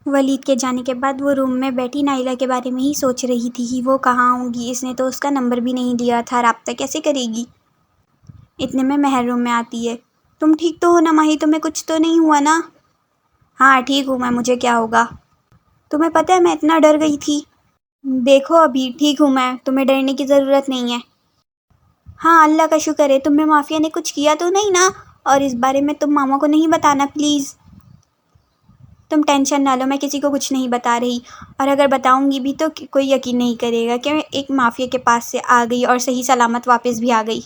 ولید کے جانے کے بعد وہ روم میں بیٹھی نائلہ کے بارے میں ہی سوچ رہی تھی کہ وہ کہاں ہوگی. اس نے تو اس کا نمبر بھی نہیں دیا تھا، رابطہ کیسے کرے گی؟ اتنے میں مہر روم میں آتی ہے. تم ٹھیک تو ہو نا ماہی؟ تمہیں کچھ تو نہیں ہوا نا؟ ہاں ٹھیک ہوں میں، مجھے کیا ہوگا؟ تمہیں پتہ ہے میں اتنا ڈر گئی تھی. دیکھو ابھی ٹھیک ہوں میں، تمہیں ڈرنے کی ضرورت نہیں ہے. ہاں اللہ کا شکر ہے. تمہیں مافیا نے کچھ کیا تو نہیں نا؟ اور اس بارے میں تم ماما کو نہیں بتانا پلیز. تم ٹینشن نہ لو، میں کسی کو کچھ نہیں بتا رہی. اور اگر بتاؤں گی بھی تو کوئی یقین نہیں کرے گا کہ میں ایک مافیا کے پاس سے آ گئی اور صحیح سلامت واپس بھی آ گئی.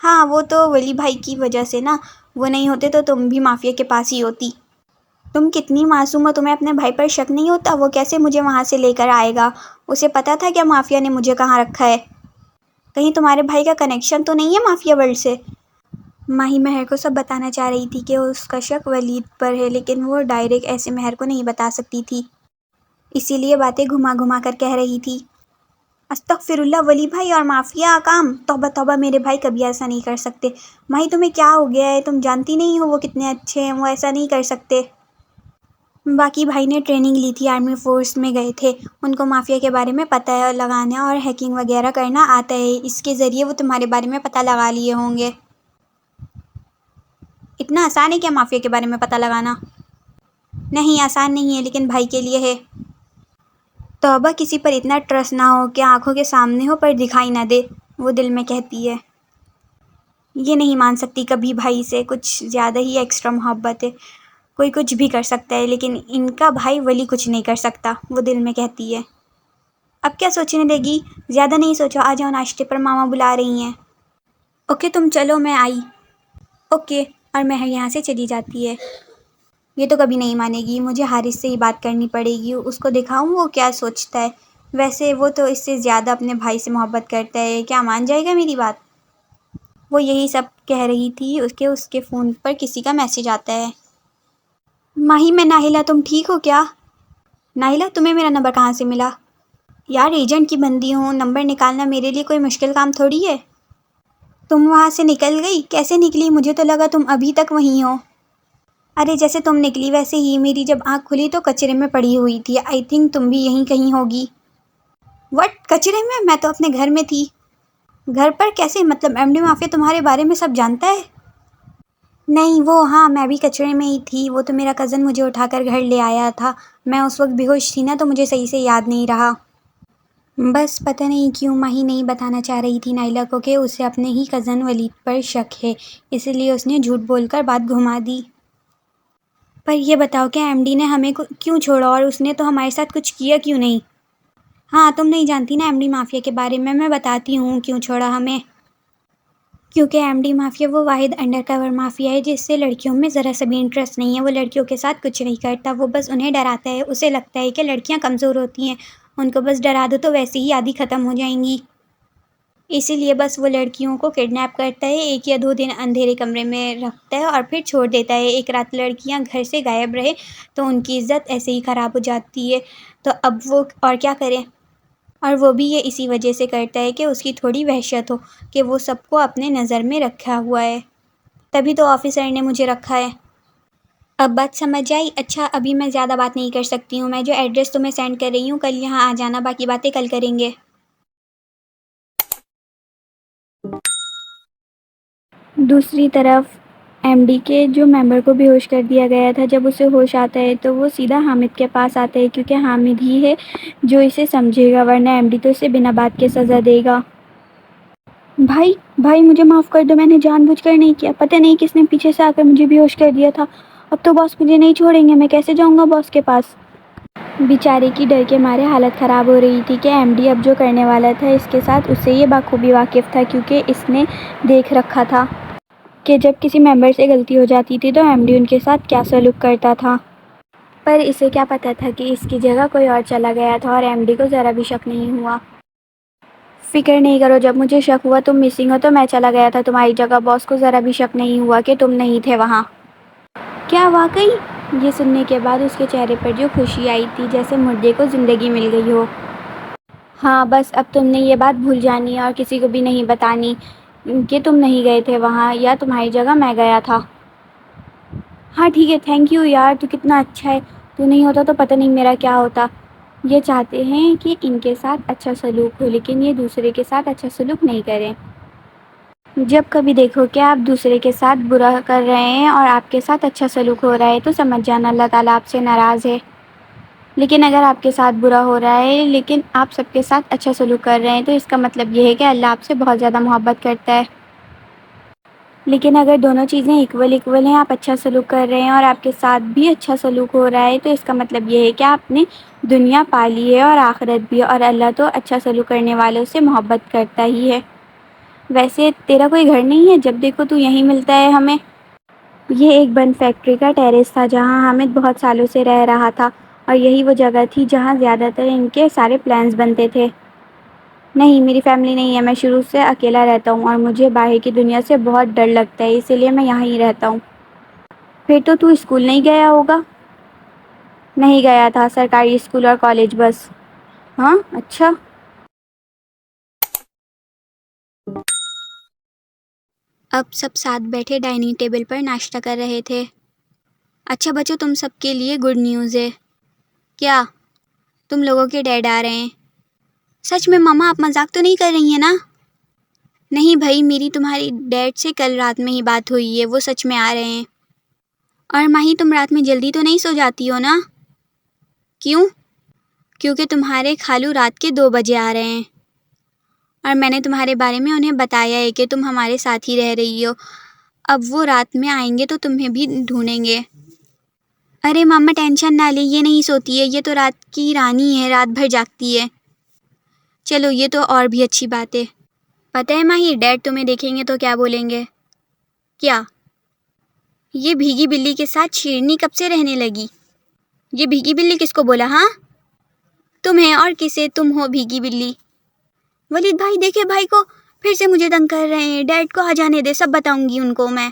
ہاں وہ تو ولی بھائی کی وجہ سے نا، وہ نہیں ہوتے تو تم بھی مافیا کے پاس ہی ہوتی. تم کتنی معصوم ہو، تمہیں اپنے بھائی پر شک نہیں ہوتا؟ وہ کیسے مجھے وہاں سے لے کر آئے گا؟ اسے پتا تھا کیا مافیا نے مجھے کہاں رکھا ہے؟ کہیں تمہارے بھائی کا کنیکشن تو نہیں ہے مافیا ورلڈ سے؟ ماہی مہر کو سب بتانا چاہ رہی تھی کہ اس کا شک ولید پر ہے، لیکن وہ ڈائریکٹ ایسے مہر کو نہیں بتا سکتی تھی، اسی لیے باتیں گھما گھما کر کہہ رہی تھی. استغفر اللہ، ولی بھائی اور مافیا کام؟ توبہ توبہ، میرے بھائی کبھی ایسا نہیں کر سکتے. ماہی تمہیں کیا ہو گیا ہے؟ تم جانتی نہیں ہو وہ کتنے اچھے ہیں، وہ ایسا نہیں کر سکتے. باقی بھائی نے ٹریننگ لی تھی، آرمی فورس میں گئے تھے، ان کو مافیا کے بارے میں پتہ ہے، لگانا اور ہیکنگ وغیرہ کرنا آتا ہے. اس کے ذریعے وہ تمہارے بارے میں پتہ لگا لیے ہوں گے. اتنا آسان ہے کیا مافیا کے بارے میں پتہ لگانا؟ نہیں آسان نہیں ہے، لیکن بھائی کے لیے ہے. توبہ، کسی پر اتنا ٹرسٹ نہ ہو کہ آنکھوں کے سامنے ہو پر دکھائی نہ دے، وہ دل میں کہتی ہے. یہ نہیں مان سکتی کبھی بھائی سے، کچھ زیادہ ہی ایکسٹرا محبت ہے. کوئی کچھ بھی کر سکتا ہے لیکن ان کا بھائی ولی کچھ نہیں کر سکتا، وہ دل میں کہتی ہے. اب کیا سوچنے دے گی؟ زیادہ نہیں سوچو، آ جاؤ ناشتے پر، ماما بلا رہی ہیں. اوکے تم چلو، میں آئی. اوکے. اور مہر یہاں سے چلی جاتی ہے. یہ تو کبھی نہیں مانے گی، مجھے حارث سے ہی بات کرنی پڑے گی، اس کو دکھاؤں وہ کیا سوچتا ہے. ویسے وہ تو اس سے زیادہ اپنے بھائی سے محبت کرتا ہے، کیا مان جائے گا میری بات؟ وہ یہی سب کہہ رہی تھی کہ اس کے فون پر کسی کا میسج آتا ہے. ماہی میں ناہلہ، تم ٹھیک ہو کیا؟ ناہلہ تمہیں میرا نمبر کہاں سے ملا؟ یار ایجنٹ کی بندی ہوں، نمبر نکالنا میرے لیے کوئی مشکل کام تھوڑی ہے. تم وہاں سے نکل گئی؟ کیسے نکلی؟ مجھے تو لگا تم ابھی تک وہیں ہو. ارے جیسے تم نکلی ویسے ہی میری جب آنکھ کھلی تو کچرے میں پڑی ہوئی تھی. آئی تھنک تم بھی یہیں کہیں ہوگی. وٹ؟ کچرے میں تو اپنے گھر میں تھی. گھر پر کیسے؟ مطلب ایم ڈی مافیا تمہارے بارے میں سب جانتا ہے؟ نہیں وہ ہاں، میں بھی کچرے میں ہی تھی، وہ تو میرا کزن مجھے اٹھا کر گھر لے آیا تھا. میں اس وقت بے ہوش تھی نا، تو مجھے صحیح سے یاد نہیں رہا. بس پتہ نہیں کیوں ماہی نہیں بتانا چاہ رہی تھی نائلہ کو کہ اسے اپنے ہی کزن ولید پر شک ہے، اسی لیے اس نے جھوٹ بول کر بات گھما دی. پر یہ بتاؤ کہ ایم ڈی نے ہمیں کیوں چھوڑا، اور اس نے تو ہمارے ساتھ کچھ کیا کیوں نہیں؟ ہاں تم نہیں جانتی نا ایم ڈی مافیا کے بارے میں بتاتی ہوں کیوں چھوڑا ہمیں. کیونکہ ایم ڈی مافیا وہ واحد انڈر کور مافیا ہے جس سے لڑکیوں میں ذرا سا بھی انٹرسٹ نہیں ہے. وہ لڑکیوں کے ساتھ کچھ نہیں کرتا، وہ بس انہیں ڈراتا ہے. اسے لگتا ہے کہ لڑکیاں کمزور ہوتی ہیں، ان کو بس ڈرا دو تو ویسے ہی آدھی ختم ہو جائیں گی. اسی لیے بس وہ لڑکیوں کو کڈنیپ کرتا ہے، 1 یا 2 دن اندھیرے کمرے میں رکھتا ہے اور پھر چھوڑ دیتا ہے. ایک رات لڑکیاں گھر سے غائب رہے تو ان کی عزت ایسے ہی خراب ہو جاتی ہے، تو اب وہ اور کیا کرے. اور وہ بھی یہ اسی وجہ سے کرتا ہے کہ اس کی تھوڑی وحشت ہو کہ وہ سب کو اپنے نظر میں رکھا ہوا ہے. تبھی تو آفیسر نے مجھے رکھا ہے. اب بات سمجھ آئی؟ اچھا ابھی میں زیادہ بات نہیں کر سکتی ہوں، میں جو ایڈریس تمہیں سینڈ کر رہی ہوں کل یہاں آ جانا، باقی باتیں کل کریں گے. دوسری طرف ایم ڈی کے جو ممبر کو بے ہوش کر دیا گیا تھا، جب اسے ہوش آتا ہے تو وہ سیدھا حامد کے پاس آتا ہے، کیونکہ حامد ہی ہے جو اسے سمجھے گا، ورنہ ایم ڈی تو اسے بنا بات کے سزا دے گا. بھائی مجھے معاف کر دو، میں نے جان بوجھ کر نہیں کیا، پتہ نہیں کس نے پیچھے سے آ کر مجھے بے ہوش کر دیا تھا. اب تو باس مجھے نہیں چھوڑیں گے، میں کیسے جاؤں گا باس کے پاس؟ بیچارے کی ڈر کے مارے حالت خراب ہو رہی تھی کہ ایم ڈی اب جو کرنے والا تھا اس کے ساتھ اس سے یہ بخوبی واقف تھا، کیونکہ اس نے دیکھ رکھا تھا کہ جب کسی ممبر سے غلطی ہو جاتی تھی تو ایم ڈی ان کے ساتھ کیا سلوک کرتا تھا. پر اسے کیا پتہ تھا کہ اس کی جگہ کوئی اور چلا گیا تھا، اور ایم ڈی کو ذرا بھی شک نہیں ہوا. فکر نہیں کرو، جب مجھے شک ہوا تم مسنگ ہو تو میں چلا گیا تھا تمہاری جگہ. باس کو ذرا بھی شک نہیں ہوا کہ تم نہیں تھے وہاں. کیا واقعی؟ یہ سننے کے بعد اس کے چہرے پر جو خوشی آئی تھی جیسے مردے کو زندگی مل گئی ہو. ہاں بس اب تم نے یہ بات بھول جانی ہے اور کسی کو بھی نہیں بتانی کہ تم نہیں گئے تھے وہاں، یا تمہاری جگہ میں گیا تھا. ہاں ٹھیک ہے، تھینک یو یار، تو کتنا اچھا ہے. تو نہیں ہوتا تو پتہ نہیں میرا کیا ہوتا۔ یہ چاہتے ہیں کہ ان کے ساتھ اچھا سلوک ہو، لیکن یہ دوسرے کے ساتھ اچھا سلوک نہیں کریں۔ جب کبھی دیکھو کہ آپ دوسرے کے ساتھ برا کر رہے ہیں اور آپ کے ساتھ اچھا سلوک ہو رہا ہے تو سمجھ جانا اللہ تعالیٰ آپ سے ناراض ہے۔ لیکن اگر آپ کے ساتھ برا ہو رہا ہے لیکن آپ سب کے ساتھ اچھا سلوک کر رہے ہیں تو اس کا مطلب یہ ہے کہ اللہ آپ سے بہت زیادہ محبت کرتا ہے۔ لیکن اگر دونوں چیزیں ایکول ہیں، آپ اچھا سلوک کر رہے ہیں اور آپ کے ساتھ بھی اچھا سلوک ہو رہا ہے تو اس کا مطلب یہ ہے کہ آپ نے دنیا پالی ہے اور آخرت بھی، اور اللہ تو اچھا سلوک کرنے والوں سے محبت کرتا ہی ہے۔ ویسے تیرا کوئی گھر نہیں ہے؟ جب دیکھو تو یہیں ملتا ہے ہمیں۔ یہ ایک بند فیکٹری کا ٹیریس تھا جہاں حامد بہت سالوں سے رہ رہا تھا، اور یہی وہ جگہ تھی جہاں زیادہ تر ان کے سارے پلانز بنتے تھے۔ نہیں، میری فیملی نہیں ہے، میں شروع سے اکیلا رہتا ہوں اور مجھے باہر کی دنیا سے بہت ڈر لگتا ہے، اسی لیے میں یہاں ہی رہتا ہوں۔ پھر تو اسکول نہیں گیا ہوگا؟ نہیں گیا تھا، سرکاری اسکول اور کالج بس۔ ہاں، اچھا۔ اب سب ساتھ بیٹھے ڈائننگ ٹیبل پر ناشتہ کر رہے تھے۔ اچھا بچوں، تم سب کے لیے گڈ نیوز ہے۔ کیا؟ تم لوگوں کے ڈیڈ آ رہے ہیں۔ سچ میں ماما، آپ مذاق تو نہیں کر رہی ہیں نا؟ نہیں بھائی، میری تمہاری ڈیڈ سے کل رات میں ہی بات ہوئی ہے، وہ سچ میں آ رہے ہیں۔ اور ماہی، تم رات میں جلدی تو نہیں سو جاتی ہو نا؟ کیوں؟ کیونکہ تمہارے خالو رات کے 2 بجے آ رہے ہیں، اور میں نے تمہارے بارے میں انہیں بتایا ہے کہ تم ہمارے ساتھ ہی رہ رہی ہو۔ اب وہ رات میں آئیں گے تو تمہیں بھی ڈھونڈیں گے۔ ارے ماما ٹینشن نہ لے، یہ نہیں سوتی ہے، یہ تو رات کی رانی ہے، رات بھر جاگتی ہے۔ چلو یہ تو اور بھی اچھی بات ہے۔ پتہ ہے ماہی، ڈیڈ تمہیں دیکھیں گے تو کیا بولیں گے؟ کیا؟ یہ بھیگی بلی کے ساتھ شیرنی کب سے رہنے لگی؟ یہ بھیگی بلی کس کو بولا؟ ہاں تمہیں، اور کسے؟ تم ہو بھیگی بلی۔ ولید بھائی دیکھے بھائی کو، پھر سے مجھے تنگ کر رہے ہیں۔ ڈیڈ کو آ جانے دے، سب بتاؤں گی ان کو میں۔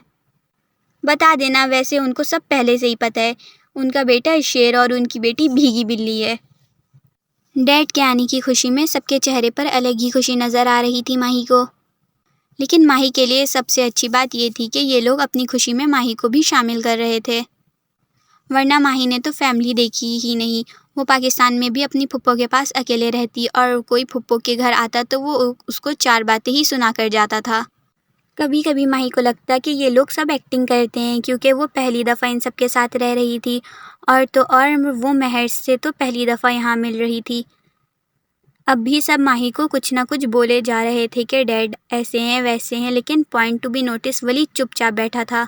بتا دینا، ویسے ان کو سب پہلے سے ہی پتہ ہے، ان کا بیٹا شیر اور ان کی بیٹی بھیگی بلی ہے۔ ڈیڈ کے آنے کی خوشی میں سب کے چہرے پر الگ ہی خوشی نظر آ رہی تھی ماہی کو، لیکن ماہی کے لیے سب سے اچھی بات یہ تھی کہ یہ لوگ اپنی خوشی میں ماہی کو بھی شامل کر رہے تھے، ورنہ ماہی نے تو فیملی دیکھی ہی نہیں۔ وہ پاکستان میں بھی اپنی پھپھو کے پاس اکیلے رہتی، اور کوئی پھپھو کے گھر آتا تو وہ اس کو 4 باتیں ہی سنا کر جاتا تھا۔ کبھی کبھی ماہی کو لگتا کہ یہ لوگ سب ایکٹنگ کرتے ہیں، کیونکہ وہ پہلی دفعہ ان سب کے ساتھ رہ رہی تھی، اور وہ مہر سے تو پہلی دفعہ یہاں مل رہی تھی۔ اب بھی سب ماہی کو کچھ نہ کچھ بولے جا رہے تھے کہ ڈیڈ ایسے ہیں ویسے ہیں، لیکن پوائنٹ ٹو بی نوٹس ولید چپ چاپ بیٹھا تھا،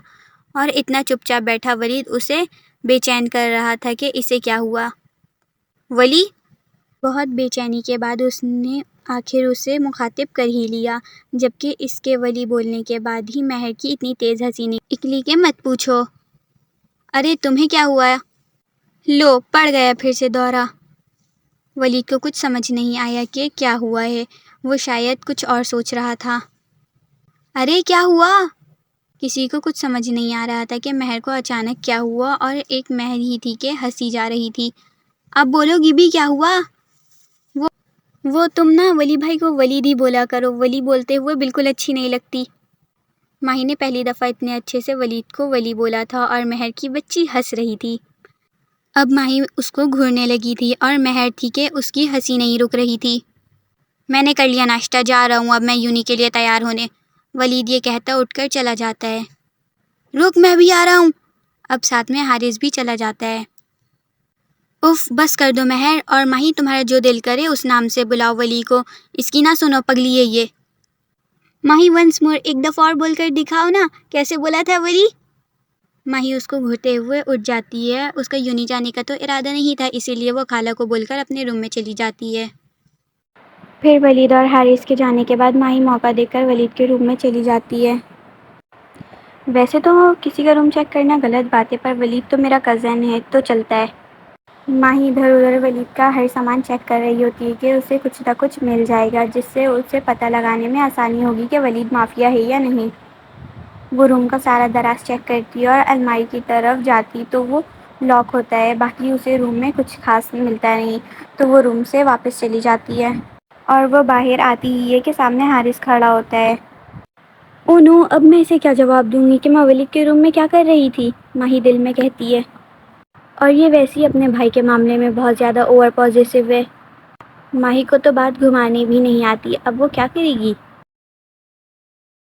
اور اتنا چپ چاپ بیٹھا ولید اسے بے چین کر رہا تھا کہ اسے کیا ہوا۔ ولی بہت بے چینی کے بعد اس نے آخر اسے مخاطب کر ہی لیا، جبکہ اس کے ولی بولنے کے بعد ہی مہر کی اتنی تیز ہنسی نکلی کہ مت پوچھو۔ ارے تمہیں کیا ہوا؟ لو پڑ گیا پھر سے دورہ۔ ولید کو کچھ سمجھ نہیں آیا کہ کیا ہوا ہے، وہ شاید کچھ اور سوچ رہا تھا۔ ارے کیا ہوا؟ کسی کو کچھ سمجھ نہیں آ رہا تھا کہ مہر کو اچانک کیا ہوا، اور ایک مہر ہی تھی کہ ہنسی جا رہی تھی۔ اب بولو گی کیا ہوا؟ وہ تم نا ولی بھائی کو ولید ہی بولا کرو، ولی بولتے ہوئے بالکل اچھی نہیں لگتی۔ ماہی نے پہلی دفعہ اتنے اچھے سے ولید کو ولی بولا تھا، اور مہر کی بچی ہنس رہی تھی۔ اب ماہی اس کو گھورنے لگی تھی، اور مہر تھی کہ اس کی ہنسی نہیں رک رہی تھی۔ میں نے کر لیا ناشتہ، جا رہا ہوں اب میں یونی کے لیے تیار ہونے۔ ولید یہ کہتا اٹھ کر چلا جاتا ہے۔ رک، میں بھی آ رہا ہوں۔ اب ساتھ میں حارث بھی چلا جاتا ہے۔ اف بس کر دو مہر اور ماہی، تمہارا جو دل کرے اس نام سے بلاؤ ولی کو، اس کی نہ سنو، پگلی ہے یہ۔ ماہی ونس مور، ایک دفعہ اور بول کر دکھاؤ نا، کیسے بولا تھا ولی؟ ماہی اس کو گھورتے ہوئے اٹھ جاتی ہے، اس کا یونی جانے کا تو ارادہ نہیں تھا، اسی لیے وہ خالہ کو بول کر اپنے روم میں چلی جاتی ہے۔ پھر ولید اور حارث کے جانے کے بعد ماہی موقع دیکھ کر ولید کے روم میں چلی جاتی ہے۔ ویسے تو کسی کا روم چیک کرنا غلط بات ہے، پر ولید تو میرا کزن ہے تو چلتا ہے۔ ماہی ادھر ادھر ولید کا ہر سامان چیک کر رہی ہوتی ہے کہ اسے کچھ نہ کچھ مل جائے گا، جس سے اسے پتہ لگانے میں آسانی ہوگی کہ ولید مافیا ہے یا نہیں۔ وہ روم کا سارا دراز چیک کرتی ہے، اور الماری کی طرف جاتی تو وہ لاک ہوتا ہے، باقی اسے روم میں کچھ خاص ملتا نہیں، تو وہ روم سے واپس چلی جاتی ہے، اور وہ باہر آتی ہی ہے کہ سامنے حارث کھڑا ہوتا ہے۔ او نو، اب میں اسے کیا جواب دوں گی کہ میں ولید کے روم میں کیا کر رہی تھی؟ ماہی دل میں کہتی ہے۔ اور یہ ویسے ہی اپنے بھائی کے معاملے میں بہت زیادہ اوور پوزیسو ہے۔ ماہی کو تو بات گھمانی بھی نہیں آتی، اب وہ کیا کرے گی؟